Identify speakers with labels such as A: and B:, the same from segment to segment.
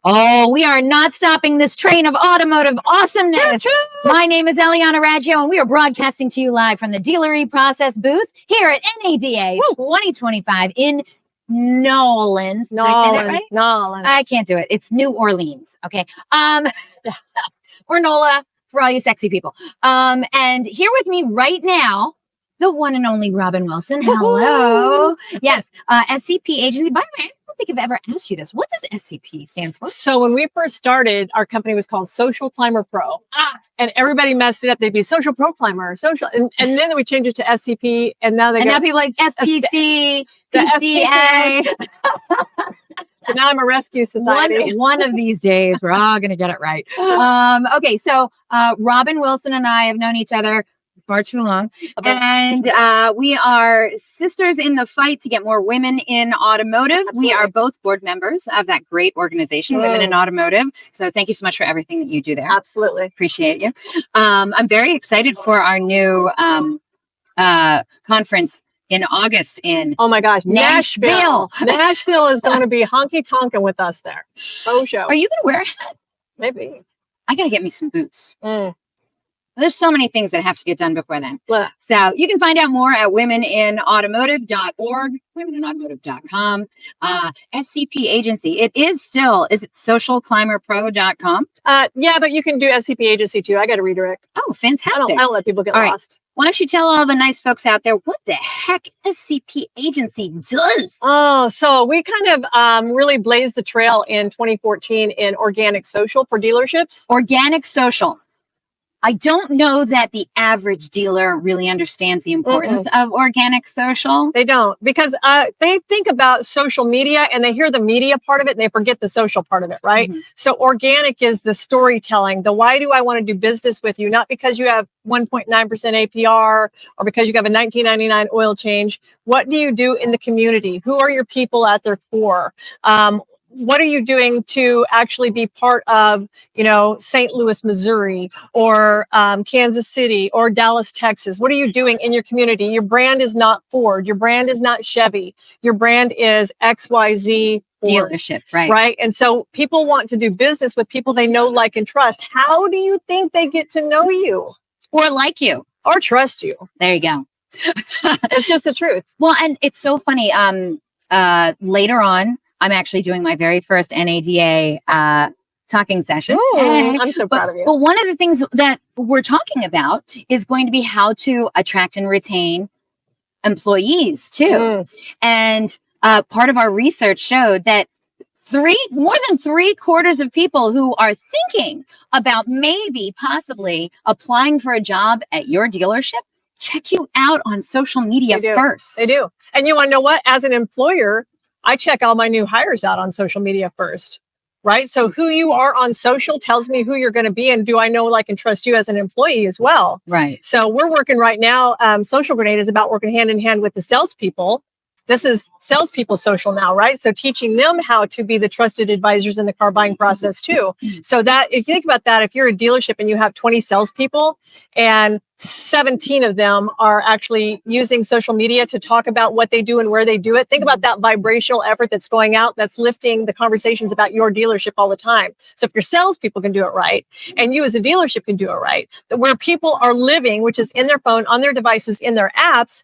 A: Oh, we are not stopping this train of automotive awesomeness. My name is Eliana Raggio, and we are broadcasting to you live from the Dealer eProcess booth here at NADA 2025 in Nolans. Did I say that right?
B: Nolans.
A: I can't do it. It's New Orleans. Okay. Or NOLA for all you sexy people. And here with me right now, the one and only Robin Wilson. Hello. Yes. SCP Agency. By the way, I don't think I've ever asked you this. What does SCP stand for?
B: So when we first started, our company was called Social Climber Pro. And everybody messed it up. They'd be Social Pro Climber, social. And then we changed it to SCP. And now now
A: people like SPC,
B: the
A: PCA.
B: So now I'm a rescue society.
A: One of these days, we're all going to get it right. Okay, so Robin Wilson and I have known each other far too long. And we are sisters in the fight to get more women in automotive. Absolutely. We are both board members of that great organization, Women in Automotive. So thank you so much for everything that you do there.
B: Absolutely.
A: Appreciate you. I'm very excited for our new conference in August in
B: oh my gosh,
A: Nashville.
B: Nashville is going to be honky tonkin' with us there. Oh, show.
A: Are you going to wear a hat?
B: Maybe. I
A: got to get me some boots. There's so many things that have to get done before then. Yeah. So you can find out more at womeninautomotive.org, womeninautomotive.com, SCP Agency. It is still, is it socialclimberpro.com?
B: Yeah, but you can do SCP Agency too. I got a redirect.
A: Oh, fantastic.
B: I don't let people get lost.
A: Why don't you tell all the nice folks out there what the heck SCP Agency does?
B: Oh, so we kind of really blazed the trail in 2014 in organic social for dealerships.
A: Organic social. I don't know that the average dealer really understands the importance of organic social.
B: They don't, because they think about social media and they hear the media part of it and they forget the social part of it, right? So organic is the storytelling, the why do I want to do business with you? Not because you have 1.9% APR or because you have a $19.99 oil change. What do you do in the community? Who are your people at their core? What are you doing to actually be part of, St. Louis, Missouri, or Kansas City, or Dallas, Texas? What are you doing in your community? Your brand is not Ford. Your brand is not Chevy. Your brand is XYZ Ford,
A: dealership, right?
B: Right. And so people want to do business with people they know, like, and trust. How do you think they get to know you?
A: Or like you.
B: Or trust you.
A: There you go.
B: It's just the truth.
A: Well, and it's so funny. Later on, I'm actually doing my very first NADA talking session.
B: Ooh, I'm so proud of you.
A: But one of the things that we're talking about is going to be how to attract and retain employees too. And part of our research showed that more than 3/4 of people who are thinking about maybe possibly applying for a job at your dealership check you out on social media first.
B: They do. And you want to know what? As an employer, I check all my new hires out on social media first, right? So who you are on social tells me who you're going to be. And do I know, like, and trust you as an employee as well?
A: Right.
B: So we're working right now. Social Grenade is about working hand in hand with the salespeople. This is salespeople social now, right? So teaching them how to be the trusted advisors in the car buying process too. So that, if you think about that, if you're a dealership and you have 20 salespeople and 17 of them are actually using social media to talk about what they do and where they do it, think about that vibrational effort that's going out, that's lifting the conversations about your dealership all the time. So if your salespeople can do it right, and you as a dealership can do it right, where people are living, which is in their phone, on their devices, in their apps,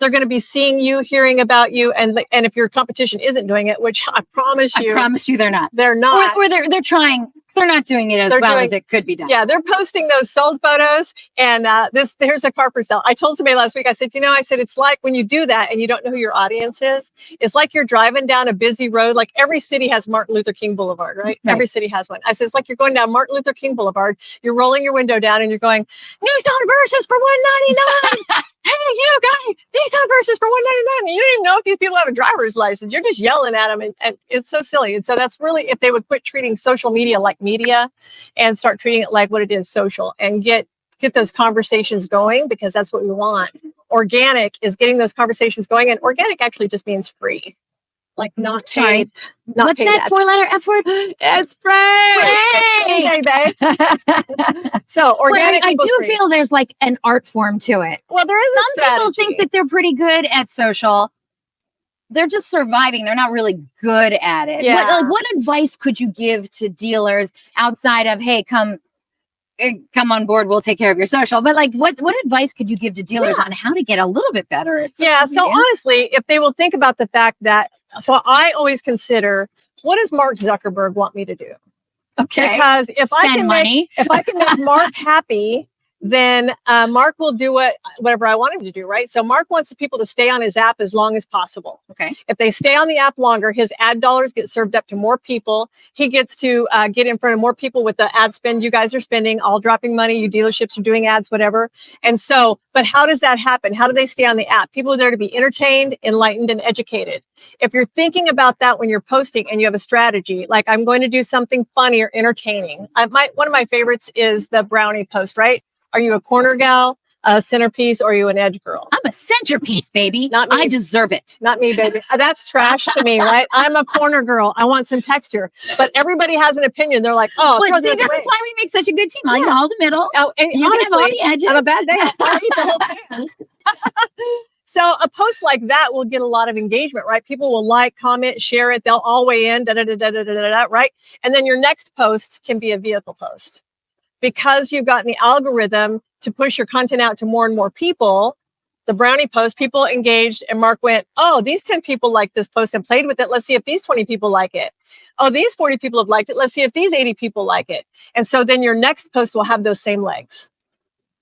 B: they're going to be seeing you, hearing about you, and if your competition isn't doing it, which I promise you
A: they're not.
B: They're not.
A: Or they're trying. They're not doing it as well as it could be done.
B: Yeah, they're posting those sold photos, and here's a car for sale. I told somebody last week. I said, it's like when you do that and you don't know who your audience is. It's like you're driving down a busy road. Like every city has Martin Luther King Boulevard, right? Every city has one. I said it's like you're going down Martin Luther King Boulevard. You're rolling your window down, and you're going, Nissan Versus for $199. Hey, you guys, Nissan Versus for $199. You don't even know if these people have a driver's license. You're just yelling at them, and it's so silly. And so that's really, if they would quit treating social media like media and start treating it like what it is, social, and get those conversations going, because that's what we want. Organic is getting those conversations going, and organic actually just means free. Like not paid.
A: What's that 4-letter F word?
B: It's free. So organic.
A: I do feel there's like an art form to it.
B: Well, there is.
A: Some people think that they're pretty good at social, they're just surviving. They're not really good at it.
B: Yeah.
A: What advice could you give to dealers outside of, hey, come on board, we'll take care of your social? But like, what advice could you give to dealers on how to get a little bit better at social
B: Yeah. So
A: media?
B: honestly, if they will think about the fact that, so I always consider, what does Mark Zuckerberg want me to do?
A: Okay.
B: Because if I
A: Spend
B: can
A: money.
B: if I can make Mark happy, then Mark will do whatever I want him to do, right? So Mark wants people to stay on his app as long as possible.
A: Okay.
B: If they stay on the app longer, his ad dollars get served up to more people. He gets to get in front of more people with the ad spend you guys are spending, all dropping money, you dealerships are doing ads, whatever. And so, but how does that happen? How do they stay on the app? People are there to be entertained, enlightened, and educated. If you're thinking about that when you're posting and you have a strategy, like I'm going to do something funny or entertaining. One of my favorites is the brownie post, right? Are you a corner gal, a centerpiece, or are you an edge girl?
A: I'm a centerpiece, baby.
B: Not me.
A: I deserve it.
B: Not me, baby. That's trash to me, right? I'm a corner girl. I want some texture. But everybody has an opinion. They're like, oh,
A: Well, see, this is why we make such a good team. I get all the middle.
B: Oh, and
A: You
B: honestly,
A: can have all the edges.
B: on a bad day, I eat the whole pan. So a post like that will get a lot of engagement, right? People will like, comment, share it. They'll all weigh in, right? And then your next post can be a vehicle post. Because you've gotten the algorithm to push your content out to more and more people, the brownie post, people engaged, and Mark went, oh, these 10 people like this post and played with it. Let's see if these 20 people like it. Oh, these 40 people have liked it. Let's see if these 80 people like it. And so then your next post will have those same legs,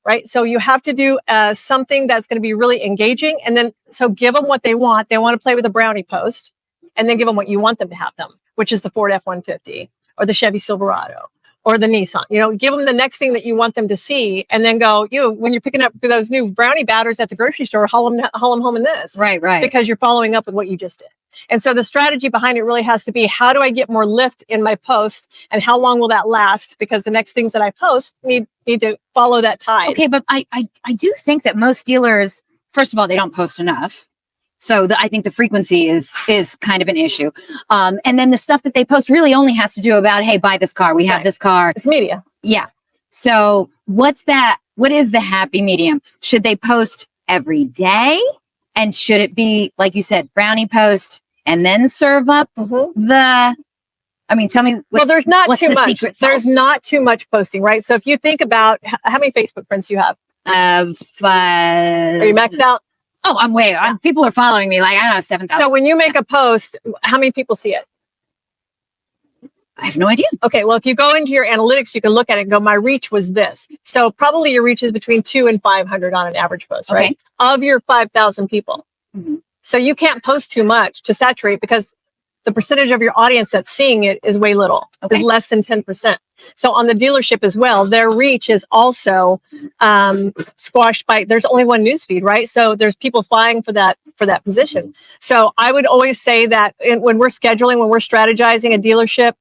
B: right? So you have to do something that's going to be really engaging. And then, so give them what they want. They want to play with a brownie post, and then give them what you want them to have them, which is the Ford F-150 or the Chevy Silverado or the Nissan. You know, give them the next thing that you want them to see, and then go, when you're picking up those new brownie batters at the grocery store, haul them home in this.
A: Right.
B: Because you're following up with what you just did. And so the strategy behind it really has to be, how do I get more lift in my post, and how long will that last? Because the next things that I post need to follow that tide.
A: Okay, but I do think that most dealers, first of all, they don't post enough. So I think the frequency is kind of an issue. And then the stuff that they post really only has to do about, hey, buy this car. We have this car.
B: It's media.
A: Yeah. So what is the happy medium? Should they post every day? And should it be, like you said, brownie post and then serve up tell me.
B: There's not too much.
A: Secret
B: There's not too much posting, right? So if you think about how many Facebook friends you have.
A: Are
B: you maxed out?
A: Oh, I'm people are following me. Like, I don't know, 7,000.
B: So when you make a post, how many people see it?
A: I have no idea.
B: Okay, well, if you go into your analytics, you can look at it and go, my reach was this. So probably your reach is between 200 and 500 on an average post, right?
A: Okay.
B: Of your 5,000 people.
A: Mm-hmm.
B: So you can't post too much to saturate, because the percentage of your audience that's seeing it is way little.
A: Okay.
B: It's less than 10%. So on the dealership as well, their reach is also squashed by, there's only one newsfeed, right? So there's people vying for that position. So I would always say that when we're scheduling, when we're strategizing a dealership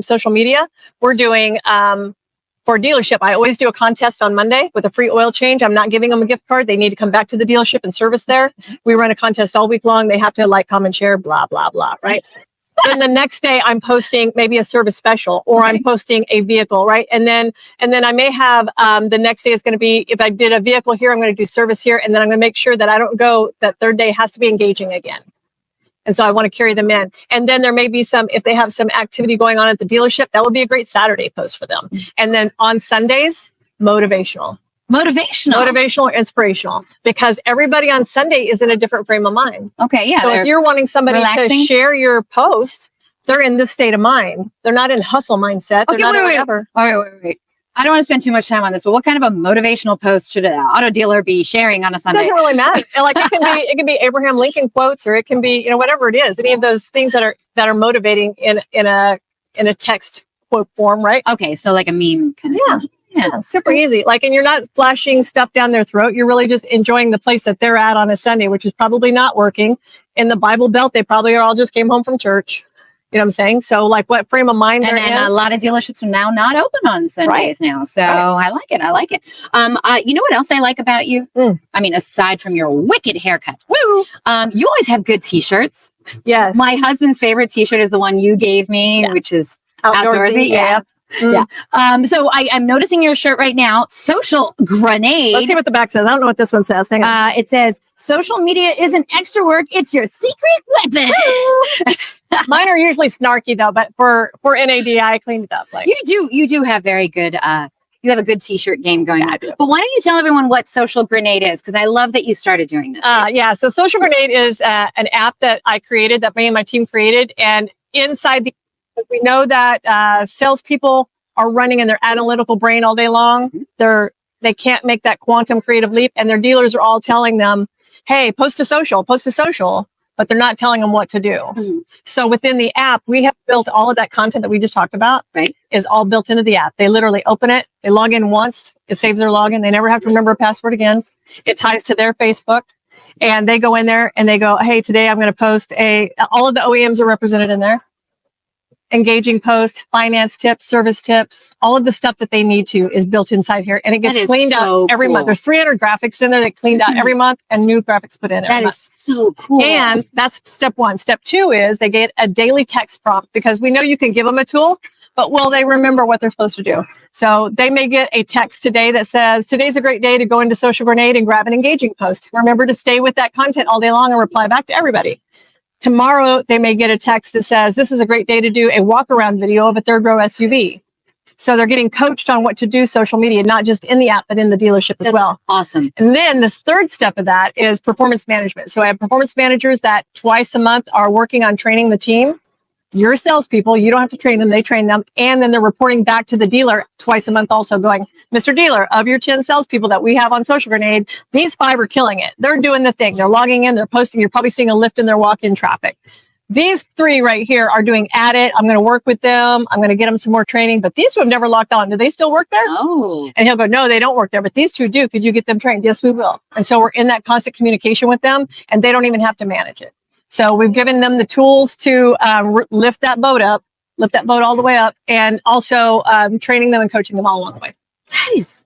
B: social media, we're doing for a dealership, I always do a contest on Monday with a free oil change. I'm not giving them a gift card. They need to come back to the dealership and service there. We run a contest all week long. They have to like, comment, share, blah, blah, blah, right? Then the next day I'm posting maybe a service special, or I'm posting a vehicle, right? And then I may have the next day is going to be, if I did a vehicle here, I'm going to do service here. And then I'm going to make sure that I don't go, that third day has to be engaging again. And so I want to carry them in. And then there may be if they have some activity going on at the dealership, that would be a great Saturday post for them. And then on Sundays, motivational, or inspirational, because everybody on Sunday is in a different frame of mind.
A: Okay. Yeah.
B: So if you're wanting somebody to share your post, they're in this state of mind. They're not in hustle mindset. They're not whatever.
A: Wait. I don't want to spend too much time on this, but what kind of a motivational post should an auto dealer be sharing on a Sunday?
B: It doesn't really matter. Like it can be Abraham Lincoln quotes, or it can be, whatever it is. Any of those things that are motivating in a text quote form, right?
A: Okay, so like a meme kind of thing.
B: Yeah, super easy. Like, and you're not flashing stuff down their throat. You're really just enjoying the place that they're at on a Sunday, which is probably not working. In the Bible Belt, they probably all just came home from church. You know what I'm saying? So like, what frame of mind they're in.
A: A lot of dealerships are now not open on Sundays now. So I like it. You know what else I like about you? I mean, aside from your wicked haircut, you always have good t-shirts.
B: Yes.
A: My husband's favorite t-shirt is the one you gave me, which is outdoorsy.
B: Yeah.
A: Yeah. So I'm noticing your shirt right now. Social grenade.
B: Let's see what the back says. I don't know what this one says. Hang on.
A: It says social media isn't extra work. It's your secret weapon.
B: Mine are usually snarky though, but for NAD, I cleaned it up. Like
A: You do have very good, you have a good t-shirt game going on. But why don't you tell everyone what Social Grenade is? Because I love that you started doing this.
B: Yeah. So Social Grenade is an app that I created, that me and my team created. And inside we know that salespeople are running in their analytical brain all day long. They can't make that quantum creative leap. And their dealers are all telling them, hey, post to social, but they're not telling them what to do. So within the app, we have built all of that content that we just talked about, is all built into the app. They literally open it, they log in once, it saves their login. They never have to remember a password again. It ties to their Facebook, and they go in there and they go, hey, today I'm going to post all of the OEMs are represented in there. Engaging post, finance tips, service tips, all of the stuff that they need to is built inside here, and it gets cleaned out every month. There's 300 graphics in there that cleaned out every month, and new graphics put in every month.
A: That is so cool.
B: And that's step one. Step two is they get a daily text prompt, because we know you can give them a tool, but will they remember what they're supposed to do? So they may get a text today that says, today's a great day to go into Social Grenade and grab an engaging post. Remember to stay with that content all day long and reply back to everybody. Tomorrow, they may get a text that says, this is a great day to do a walk around video of a third row SUV. So they're getting coached on what to do social media, not just in the app, but in the dealership as well.
A: Awesome.
B: And then this third step of that is performance management. So I have performance managers that twice a month are working on training the team. Your salespeople, you don't have to train them, they train them. And then they're reporting back to the dealer twice a month also going, Mr. Dealer, of your 10 salespeople that we have on Social Grenade, these 5 are killing it. They're doing the thing. They're logging in, they're posting. You're probably seeing a lift in their walk-in traffic. These 3 right here are doing at it. I'm going to work with them. I'm going to get them some more training. But these 2 have never logged on. Do they still work there?
A: Oh.
B: And he'll go, no, they don't work there. But these 2 do. Could you get them trained? Yes, we will. And so we're in that constant communication with them, and they don't even have to manage it. So we've given them the tools to lift that boat all the way up, and also training them and coaching them all along the way.
A: Nice.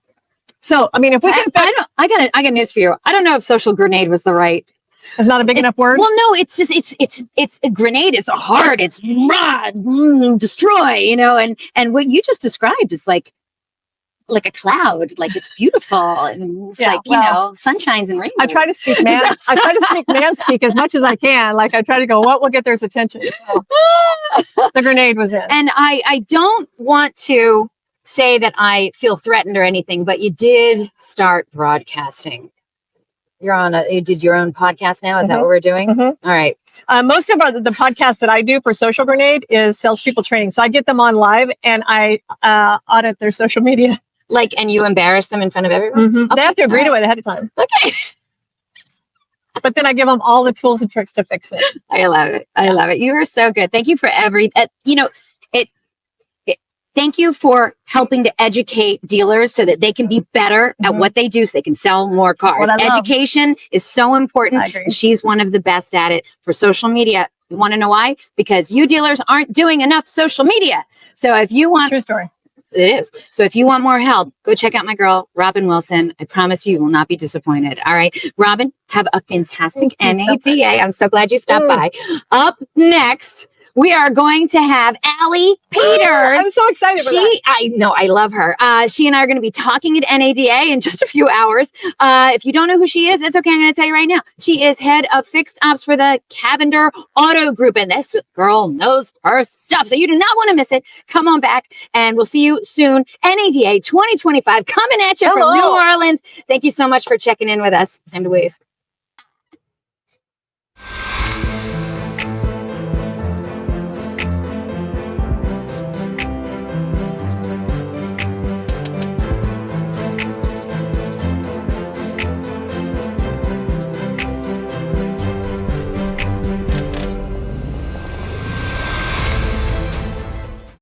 B: So, I mean, if we can,
A: I got news for you. I don't know if Social Grenade was the right.
B: It's not a big enough word.
A: Well, no, it's just it's a grenade. It's hard. It's destroy. And what you just described is like a cloud, like it's beautiful, and it's sunshines and rainbows.
B: I try to speak man speak as much as I can. Like I try to go, what will get their attention? So, the grenade was in.
A: And I don't want to say that I feel threatened or anything, but you did start broadcasting. You did your own podcast now? Is that what we're doing? All right.
B: Most of the podcasts that I do for Social Grenade is salespeople training. So I get them on live and I audit their social media.
A: And you embarrass them in front of everyone?
B: Okay. They have to agree to it ahead of time.
A: Okay.
B: But then I give them all the tools and tricks to fix it.
A: I love it. You are so good. Thank you for thank you for helping to educate dealers so that they can be better at what they do, so they can sell more cars. Education is so important.
B: I agree.
A: She's one of the best at it for social media. You want to know why? Because you dealers aren't doing enough social media. So if you want...
B: True story.
A: It is. So if you want more help, go check out my girl, Robin Wilson. I promise you will not be disappointed. All right. Robin, have a fantastic NADA. I'm so glad you stopped by. Up next, we are going to have Allie Peters.
B: I'm so excited for that.
A: I know, I love her. She and I are going to be talking at NADA in just a few hours. If you don't know who she is, it's okay. I'm going to tell you right now. She is head of fixed ops for the Cavender Auto Group, and this girl knows her stuff. So you do not want to miss it. Come on back, and we'll see you soon. NADA 2025 coming at you from New Orleans. Thank you so much for checking in with us. Time to wave.